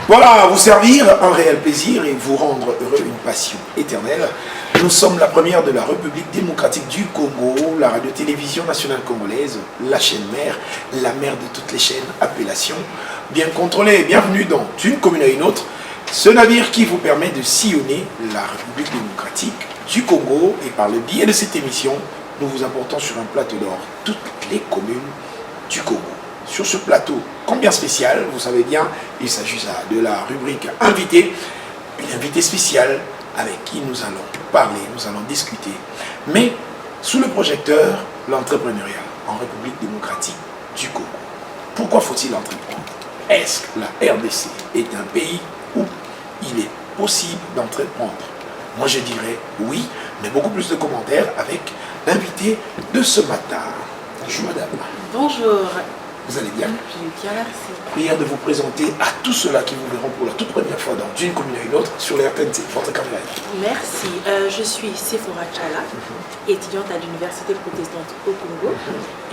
Voilà, vous servir un réel plaisir et vous rendre heureux, une passion éternelle. Nous sommes la première de la République démocratique du Congo, la radio-télévision nationale congolaise, la chaîne mère, la mère de toutes les chaînes, appellation bien contrôlée. Bienvenue dans D'une commune à une autre, ce navire qui vous permet de sillonner la République démocratique du Congo. Et par le biais de cette émission, nous vous apportons sur un plateau d'or toutes les communes du Congo. Sur ce plateau, combien spécial, vous savez bien, il s'agit de la rubrique invité, une invitée spéciale avec qui nous allons parler, nous allons discuter. Mais sous le projecteur, l'entrepreneuriat en République démocratique du Congo. Pourquoi faut-il entreprendre? Est-ce que la RDC est un pays où il est possible d'entreprendre? Moi je dirais oui, mais beaucoup plus de commentaires avec l'invité de ce matin. Bonjour madame. Bonjour. Vous allez bien? Je vais bien, merci. Prière de vous présenter à tous ceux-là qui vous verront pour la toute première fois dans D'une commune à une autre sur la RTNC, votre caméra. Merci. Je suis Sephora Tchala, étudiante à l'Université protestante au Congo,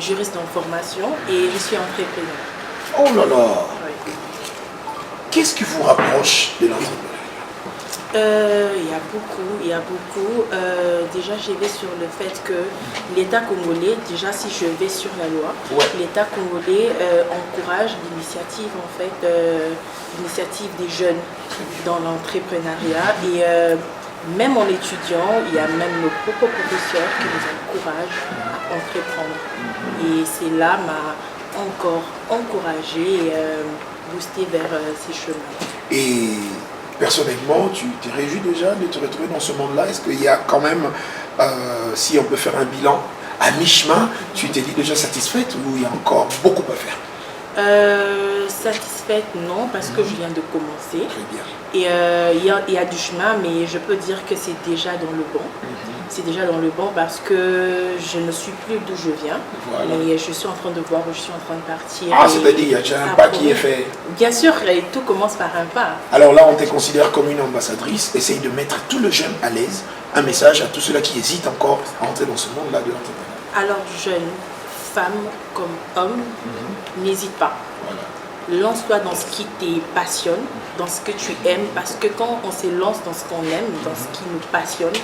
juriste en formation et je suis entrepreneur. Oh là là! Oui. Qu'est-ce qui vous rapproche de l'entrepreneuriat? Il y a beaucoup. Déjà, je vais sur le fait que l'État congolais, déjà si je vais sur la loi, Ouais. l'État congolais encourage l'initiative en fait, l'initiative des jeunes dans l'entrepreneuriat et même en étudiant, il y a même nos propres professeurs qui nous encouragent à entreprendre. Et cela m'a encore encouragé et boosté vers ces chemins. Et personnellement, tu t'es réjoui déjà de te retrouver dans ce monde-là? Est-ce qu'il y a quand même, si on peut faire un bilan, à mi-chemin, tu t'es dit déjà satisfaite ou il y a encore beaucoup à faire? Satisfaite, non, parce que je viens de commencer. Très bien. Et il y a du chemin, mais je peux dire que c'est déjà dans le bon. C'est déjà dans le bon parce que je ne suis plus d'où je viens, Voilà. mais je suis en train de voir où je suis en train de partir. Ah, et c'est-à-dire il y a déjà un ça pas qui est progresse. fait. Bien sûr, et tout commence par un pas. Alors là, on te considère comme une ambassadrice. Essaye de mettre tout le jeune à l'aise. Un message à tous ceux-là qui hésitent encore à entrer dans ce monde-là de l'entrepreneuriat. Alors, jeune, femme comme homme, n'hésite pas. Voilà. Lance-toi dans ce qui te passionne, dans ce que tu aimes, parce que quand on se lance dans ce qu'on aime, dans ce qui nous passionne,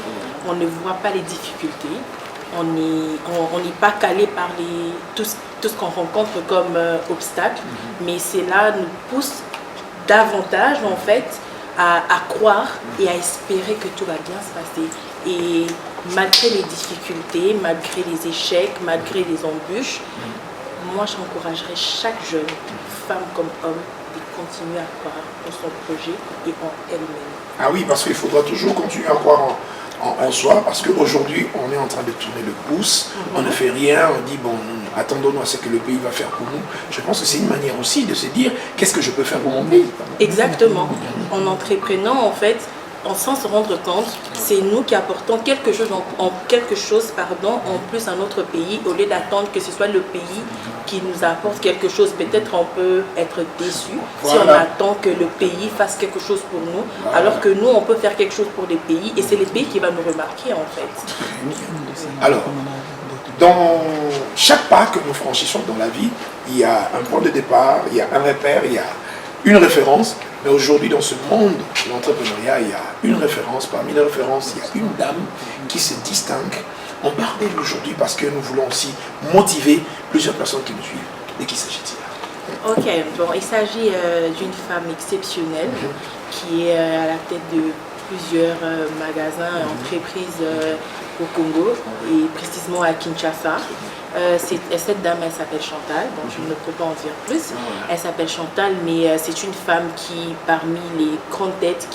on ne voit pas les difficultés, on n'est pas calé par tout ce qu'on rencontre comme obstacle, mais cela nous pousse davantage en fait à croire et à espérer que tout va bien se passer. Et malgré les difficultés, malgré les échecs, malgré les embûches, moi j'encouragerais chaque jeune, femme comme homme, de continuer à croire en son projet et en elle-même. Ah oui, parce qu'il faudra toujours continuer à croire en soi, parce qu'aujourd'hui, on est en train de tourner le pouce, on ne fait rien, on dit, bon, attendons-nous à ce que le pays va faire pour nous. Je pense que c'est une manière aussi de se dire, qu'est-ce que je peux faire pour mon pays? Exactement. En entreprenant, en fait, sans se rendre compte, c'est nous qui apportons quelque chose en plus à notre pays, au lieu d'attendre que ce soit le pays qui nous apporte quelque chose. Peut-être on peut être déçu si on attend que le pays fasse quelque chose pour nous, alors que nous, on peut faire quelque chose pour les pays et c'est les pays qui vont nous remarquer en fait. Alors, dans chaque pas que nous franchissons dans la vie, il y a un point de départ, il y a un repère, il y a une référence. Mais aujourd'hui, dans ce monde de l'entrepreneuriat, il y a une référence. Parmi les références, il y a une dame qui se distingue. On parle d'elle aujourd'hui parce que nous voulons aussi motiver plusieurs personnes qui nous suivent. De qui s'agit-il? Ok, bon, il s'agit d'une femme exceptionnelle qui est à la tête de plusieurs magasins et entreprises au Congo et précisément à Kinshasa. Cette dame, elle s'appelle Chantal, bon, je ne peux pas en dire plus. Elle s'appelle Chantal, mais c'est une femme qui, parmi les grandes têtes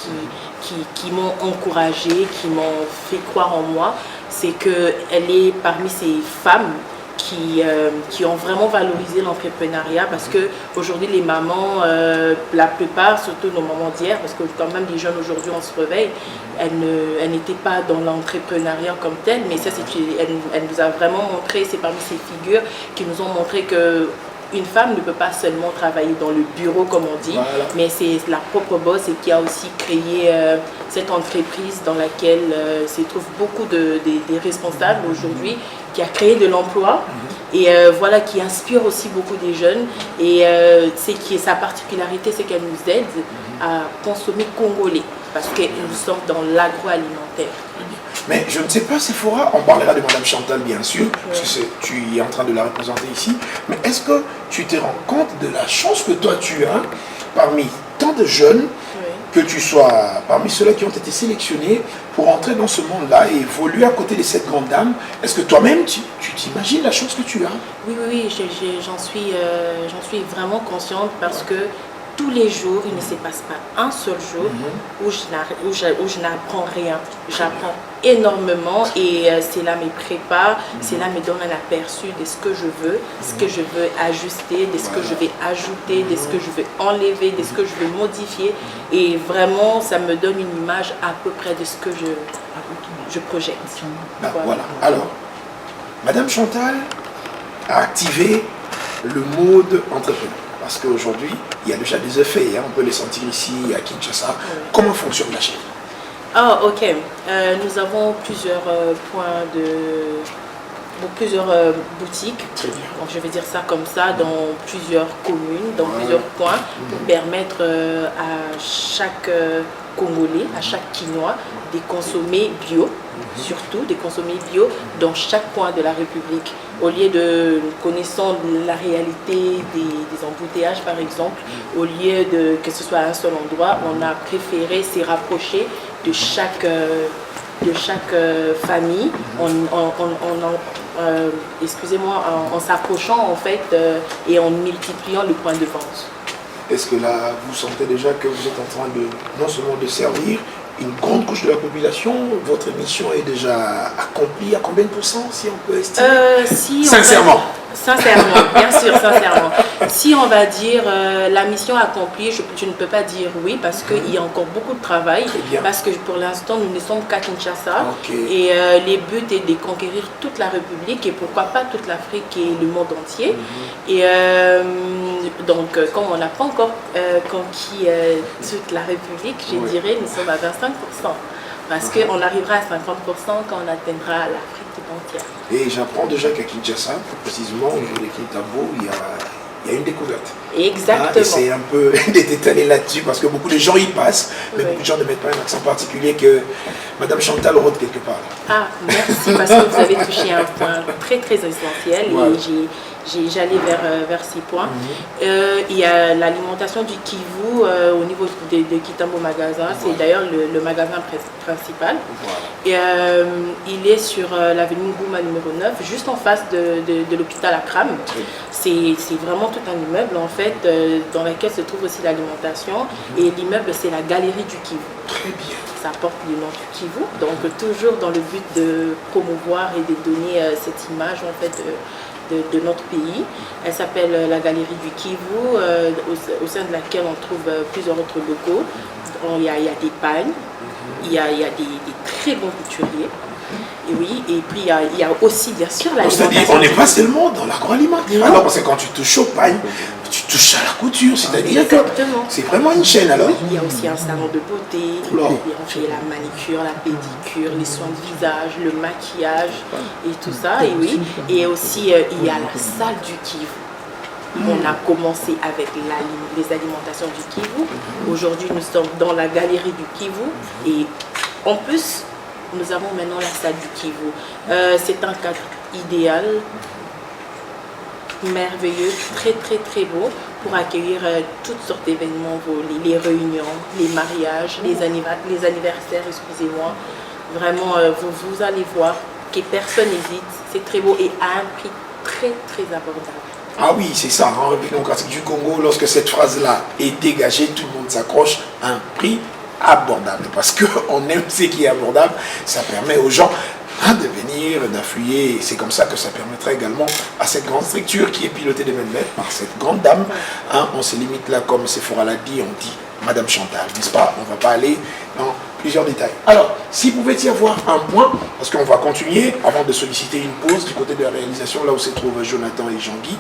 qui m'ont encouragée, qui m'ont fait croire en moi, c'est qu'elle est parmi ces femmes qui ont vraiment valorisé l'entrepreneuriat parce qu'aujourd'hui les mamans, la plupart, surtout nos mamans d'hier, parce que quand même les jeunes aujourd'hui on se réveille, elles n'étaient pas dans l'entrepreneuriat comme tel, mais ça elle nous a vraiment montré, c'est parmi ces figures qui nous ont montré que une femme ne peut pas seulement travailler dans le bureau, comme on dit, mais c'est la propre boss et qui a aussi créé cette entreprise dans laquelle se trouvent beaucoup des responsables aujourd'hui, qui a créé de l'emploi et voilà, qui inspire aussi beaucoup des jeunes. Et sa particularité, c'est qu'elle nous aide à consommer congolais, parce que nous sommes dans l'agroalimentaire. Mais je ne sais pas, Sephora, on parlera de Madame Chantal bien sûr, parce que tu es en train de la représenter ici, mais est-ce que tu te rends compte de la chance que toi tu as parmi tant de jeunes, que tu sois parmi ceux-là qui ont été sélectionnés pour entrer dans ce monde-là et évoluer à côté de cette grande dame? Est-ce que toi-même, tu t'imagines la chance que tu as? Oui, j'en suis vraiment consciente, parce que tous les jours, il ne se passe pas un seul jour où je n'apprends rien. J'apprends énormément et cela me prépare, cela me donne un aperçu de ce que je veux, ce que je veux ajuster, de ce que je vais ajouter, de ce que je veux enlever, de ce que je veux modifier. Et vraiment, ça me donne une image à peu près de ce que je projette. Voilà. Alors, Madame Chantal a activé le mode entrepreneur. Parce qu'aujourd'hui, il y a déjà des effets, on peut les sentir ici à Kinshasa. Comment fonctionne la chaîne? Ah, ok. Nous avons plusieurs plusieurs boutiques, donc je vais dire ça comme ça, dans plusieurs communes, dans plusieurs points, pour permettre à chaque Congolais, à chaque Quinois, de consommer bio, surtout de consommer bio dans chaque coin de la République. Au lieu de connaissant la réalité des embouteillages par exemple, au lieu de que ce soit à un seul endroit, on a préféré se rapprocher de chaque famille, en s'approchant en fait et en multipliant le point de vente. Est-ce que là, vous sentez déjà que vous êtes en train de, non seulement de servir une grande couche de la population, votre mission est déjà accomplie à combien de pourcents, si on peut estimer? Sincèrement. Sincèrement, bien sûr, sincèrement. Si on va dire la mission accomplie, je ne peux pas dire oui, parce qu'il y a encore beaucoup de travail, parce que pour l'instant nous ne sommes qu'à Kinshasa, et le but est de conquérir toute la République et pourquoi pas toute l'Afrique et le monde entier. Et donc comme on n'a pas encore conquis toute la République, je dirais nous sommes à 25%. Parce qu'on arrivera à 50% quand on atteindra l'Afrique tout entière. Et j'apprends déjà qu'à Kinshasa, plus précisément au niveau de Kintambo, il y a une découverte. Exactement. Et c'est un peu détaillé là-dessus parce que beaucoup de gens y passent, mais beaucoup de gens ne mettent pas un accent particulier que Madame Chantal rôde quelque part. Ah, merci, parce que vous avez touché un point très très essentiel et j'allais vers ces points. Il y a l'alimentation du Kivu au niveau de Kitambo Magasin, c'est d'ailleurs le magasin principal. Et il est sur l'avenue Ngouma numéro 9, juste en face de l'hôpital Akram. C'est vraiment tout un immeuble en fait dans lequel se trouve aussi l'alimentation, et l'immeuble c'est la galerie du Kivu. Très bien. Ça porte le nom du Kivu, donc toujours dans le but de promouvoir et de donner cette image en fait de notre pays. Elle s'appelle la galerie du Kivu, au sein de laquelle on trouve plusieurs autres locaux. Il y a des pagnes, il y a des très bons couturiers. Et oui, et puis il y a aussi bien sûr l'alimentation. C'est-à-dire on n'est pas seulement dans l'agroalimentaire. Alors parce que quand tu touches au pain, tu touches à la couture, c'est-à-dire que c'est vraiment une chaîne alors. Il y a aussi un salon de beauté, on fait la manicure, la pédicure, les soins de visage, le maquillage et tout ça. Et oui, et aussi il y a la salle du Kivu. On a commencé avec les alimentations du Kivu. Aujourd'hui nous sommes dans la galerie du Kivu et en plus nous avons maintenant la salle du Kivu. C'est un cadre idéal, merveilleux, très très très beau pour accueillir toutes sortes d'événements, les réunions, les mariages, les anniversaires, excusez-moi. Vraiment, vous allez voir que personne n'hésite, c'est très beau et à un prix très très abordable. Ah oui, c'est ça, en République démocratique du Congo, lorsque cette phrase-là est dégagée, tout le monde s'accroche à un prix abordable, parce qu'on aime ce qui est abordable, ça permet aux gens de venir, d'affluer, et c'est comme ça que ça permettrait également à cette grande structure qui est pilotée de main de maître par cette grande dame. On se limite là, comme Sephora l'a dit, on dit Madame Chantal, n'est-ce pas? On ne va pas aller dans plusieurs détails. Alors, s'il pouvait y avoir un point, parce qu'on va continuer avant de solliciter une pause du côté de la réalisation, là où se trouvent Jonathan et Jean-Guy,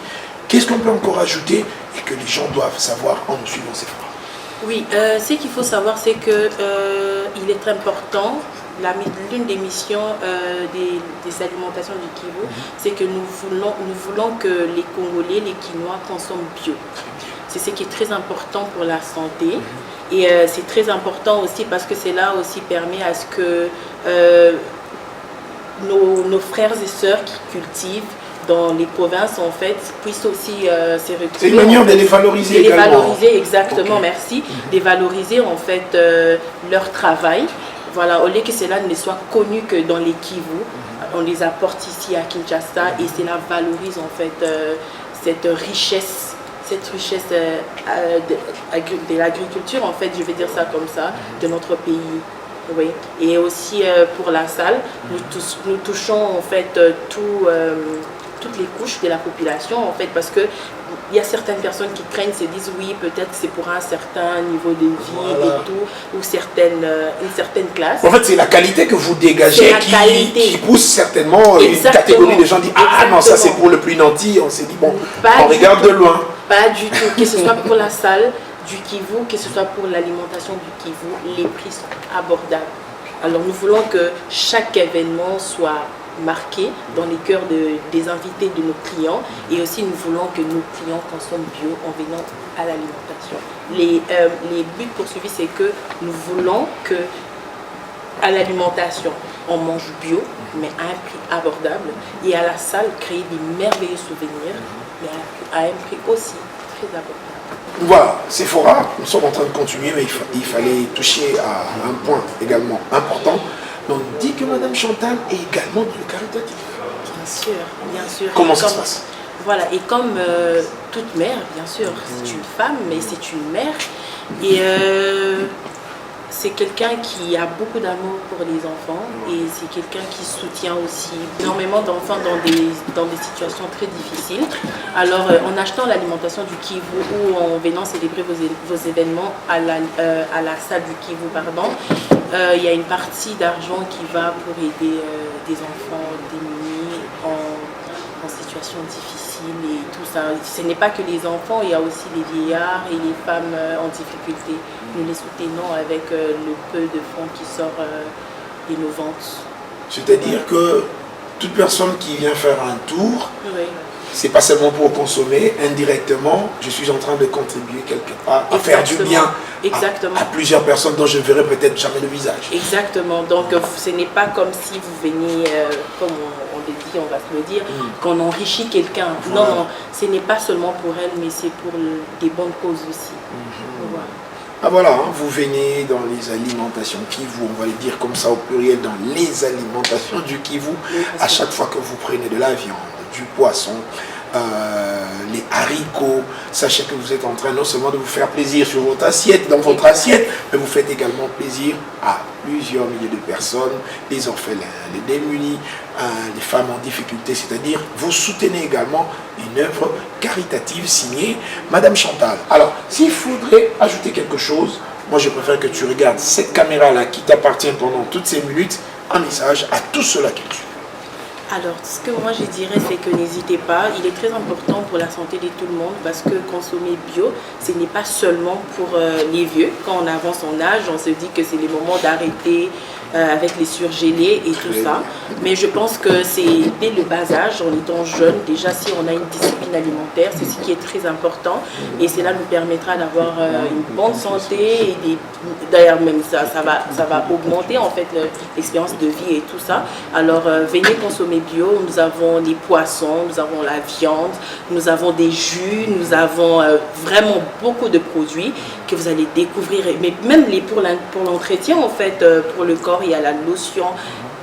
qu'est-ce qu'on peut encore ajouter et que les gens doivent savoir en nous suivant ces fois? Oui, ce qu'il faut savoir, c'est que il est très important. L'une des missions des alimentations du Kivu, c'est que nous voulons que les Congolais, les Quinois consomment bio. C'est ce qui est très important pour la santé. Et c'est très important aussi parce que cela aussi permet à ce que nos frères et sœurs qui cultivent dans les provinces, en fait, puissent aussi se retrouver. C'est une manière de les valoriser également. De les valoriser, exactement, merci. De valoriser, en fait, leur travail. Voilà, au lieu que cela ne soit connu que dans les Kivu, on les apporte ici à Kinshasa et cela valorise, en fait, cette richesse de l'agriculture, en fait, je vais dire ça comme ça, de notre pays. Oui. Et aussi pour la salle, nous touchons en fait toutes les couches de la population, en fait, parce que il y a certaines personnes qui craignent, se disent oui, peut-être c'est pour un certain niveau de vie et tout, ou une certaine classe. En fait, c'est la qualité que vous dégagez qui pousse certainement une catégorie de gens qui disent ah non, ça c'est pour le plus nanti. On s'est dit bon, on regarde de loin. Pas du tout, que ce soit pour la salle du Kivu, que ce soit pour l'alimentation du Kivu, les prix sont abordables. Alors nous voulons que chaque événement soit marqué dans les cœurs des invités de nos clients et aussi nous voulons que nos clients consomment bio en venant à l'alimentation. Les buts poursuivis, c'est que nous voulons que à l'alimentation on mange bio mais à un prix abordable et à la salle créer des merveilleux souvenirs mais à un prix aussi très abordable. Voilà, Sephora, nous sommes en train de continuer mais il fallait toucher à un point également important. On dit que Madame Chantal est également dans le caritatif. Bien sûr, bien sûr. Comment ça se passe? Voilà, et comme toute mère, bien sûr, c'est une femme, mais c'est une mère. Et c'est quelqu'un qui a beaucoup d'amour pour les enfants et c'est quelqu'un qui soutient aussi énormément d'enfants dans des situations très difficiles. Alors, en achetant l'alimentation du Kivu ou en venant célébrer vos événements à la salle du Kivu, pardon, il y a une partie d'argent qui va pour aider des enfants démunis en situation difficile et tout ça. Ce n'est pas que les enfants, il y a aussi les vieillards et les femmes en difficulté. Nous les soutenons avec le peu de fonds qui sort de nos ventes. C'est-à-dire que toute personne qui vient faire un tour, oui. C'est pas seulement pour consommer, indirectement, je suis en train de contribuer quelque part à faire du bien à plusieurs personnes dont je ne verrai peut-être jamais le visage. Exactement, donc ce n'est pas comme si vous veniez, comme on le dit, on va se le dire, qu'on enrichit quelqu'un. Non, non, ce n'est pas seulement pour elle, mais c'est pour des bonnes causes aussi. Voilà. Ah voilà, hein, vous venez dans les alimentations Kivu, on va le dire comme ça au pluriel, dans les alimentations du Kivu, à chaque fois que vous prenez de la viande, du poisson, les haricots, sachez que vous êtes en train non seulement de vous faire plaisir sur votre assiette, dans votre assiette, mais vous faites également plaisir à plusieurs milliers de personnes, les orphelins, les démunis, les femmes en difficulté, c'est-à-dire vous soutenez également une œuvre caritative signée Madame Chantal. Alors, s'il faudrait ajouter quelque chose, moi je préfère que tu regardes cette caméra-là qui t'appartient pendant toutes ces minutes, un message à tous ceux-là qui le suivent. Alors, ce que moi je dirais, c'est que n'hésitez pas, il est très important pour la santé de tout le monde parce que consommer bio, ce n'est pas seulement pour les vieux. Quand on avance en âge, on se dit que c'est le moment d'arrêter avec les surgelés et tout ça. Mais je pense que c'est dès le bas âge, en étant jeune, déjà si on a une discipline alimentaire, c'est ce qui est très important et cela nous permettra d'avoir une bonne santé et d'ailleurs même ça va augmenter en fait l'expérience de vie et tout ça. Alors venez consommer bio, nous avons des poissons, nous avons la viande, nous avons des jus, nous avons vraiment beaucoup de produits que vous allez découvrir, mais même pour l'entretien en fait, pour le corps, il y a la lotion.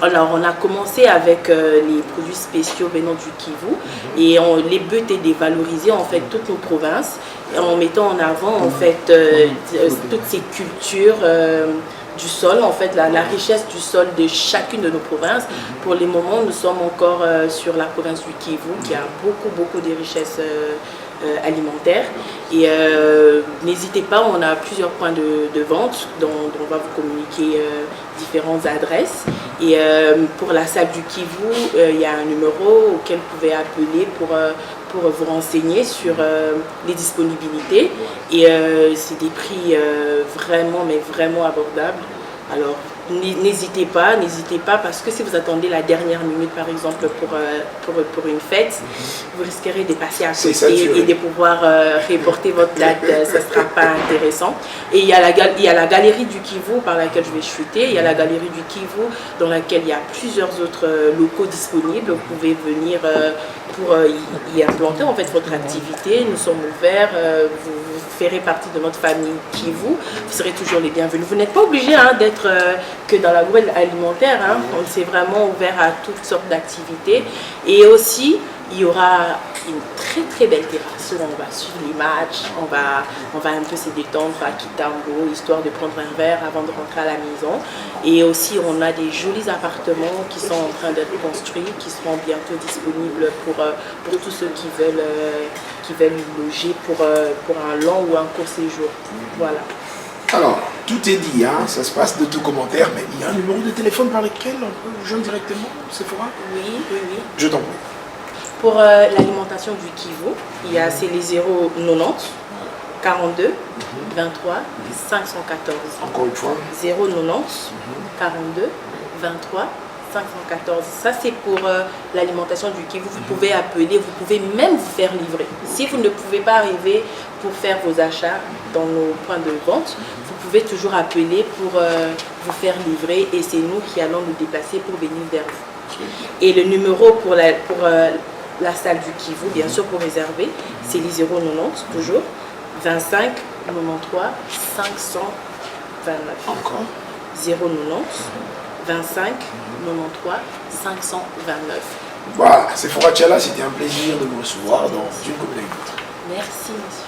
Alors on a commencé avec les produits spéciaux venant du Kivu et les buts est de valoriser en fait toutes nos provinces en mettant en avant en fait toutes ces cultures du sol, en fait la richesse du sol de chacune de nos provinces. Pour le moment, nous sommes encore sur la province du Kivu qui a beaucoup de richesses alimentaire. Et n'hésitez pas, on a plusieurs points de vente dont on va vous communiquer différentes adresses. Et pour la salle du Kivu, il y a un numéro auquel vous pouvez appeler pour vous renseigner sur les disponibilités. Et c'est des prix vraiment, mais vraiment abordables. Alors, n'hésitez pas parce que si vous attendez la dernière minute par exemple pour une fête, vous risquerez de passer à côté et de pouvoir reporter votre date, ça ne sera pas intéressant. Et il y a la galerie du Kivu par laquelle je vais chuter, il y a la galerie du Kivu dans laquelle il y a plusieurs autres locaux disponibles, vous pouvez venir pour y implanter en fait votre activité, nous sommes ouverts, vous ferez partie de notre famille Kivu, vous serez toujours les bienvenus. Vous n'êtes pas obligé d'être que dans la boîte alimentaire, on s'est vraiment ouvert à toutes sortes d'activités. Et aussi, il y aura une très très belle terrasse où on va suivre les matchs, on va un peu se détendre à Kitambo, histoire de prendre un verre avant de rentrer à la maison. Et aussi, on a des jolis appartements qui sont en train d'être construits, qui seront bientôt disponibles pour tous ceux qui veulent loger pour un long ou un court séjour. Voilà. Alors, tout est dit, ça se passe de tout commentaire, mais il y a un numéro de téléphone par lequel on peut vous joindre directement, Sephora? Oui. Je t'en prie. Pour l'alimentation du Kivu, c'est les 090 42 23 514. Encore une fois. 090 42 23 514. Ça, c'est pour l'alimentation du Kivu. Vous pouvez appeler, vous pouvez même vous faire livrer. Si vous ne pouvez pas arriver pour faire vos achats dans nos points de vente, vous pouvez toujours appeler pour vous faire livrer et c'est nous qui allons nous déplacer pour venir vers vous. Et le numéro pour la salle du Kivu, bien sûr, pour réserver, c'est les 090, toujours, 25 93 529. Encore 090 25 93 529. Voilà, Sephora Tchala, c'était un plaisir de vous recevoir dans une communauté. Merci, monsieur.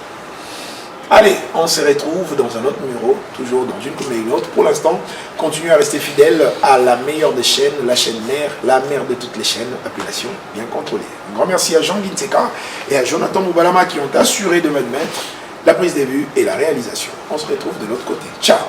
Allez, on se retrouve dans un autre numéro, toujours dans une comme une autre. Pour l'instant, continuez à rester fidèle à la meilleure des chaînes, la chaîne mère, la mère de toutes les chaînes, appellation bien contrôlée. Un grand merci à Jean Ginseka et à Jonathan Moubalama qui ont assuré de mettre la prise de vue et la réalisation. On se retrouve de l'autre côté. Ciao.